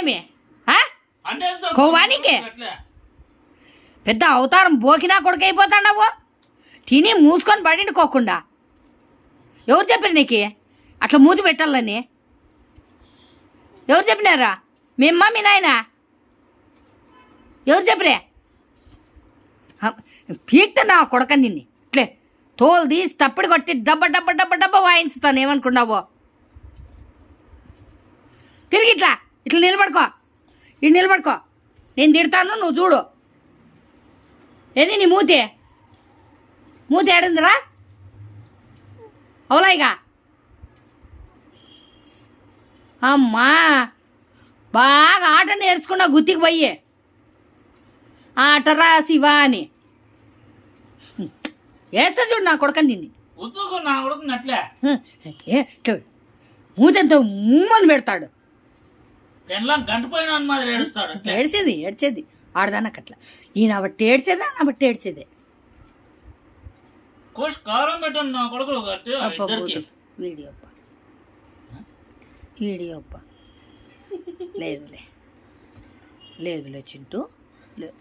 ఏమి కోవానికి పెద్ద అవతారం బోకినా కొడుకైపోతాడావు. తిని మూసుకొని పడిండుకోకుండా. ఎవరు చెప్పారు నీకు అట్లా మూతి పెట్టాలని? ఎవరు చెప్పినారా? మీ అమ్మ మీ నాయన ఎవరు చెప్పరే? పీక్తా నా కొడక నిన్ను ఇట్లే తోలు తీసి తప్పుడు కొట్టి డబ్బ డబ్బ డబ్బ డబ్బ వాయించుతాను. ఏమనుకున్నావో? తిరిగి ఇట్లా ఇట్లా నిలబడుకో. ఇటు నిలబడుకో. నేను తిడతాను, నువ్వు చూడు. ఏది నీ మూతి ఏడుందిరా? అవులాయిగా అమ్మా బాగా ఆట నేర్చుకున్నా గుత్తికి పోయి ఆటరా శివా అని వేస్తా చూడు నా కొడుకని నిన్ను. మూతంతో మూమని పెడతాడు. ఏడ్చేది ఆడదానకట్లా. ఈయన బట్టి ఏడ్చేదా, నా బట్టి ఏడ్చేదే. వీడియో లేదులే చింటూ లేదు.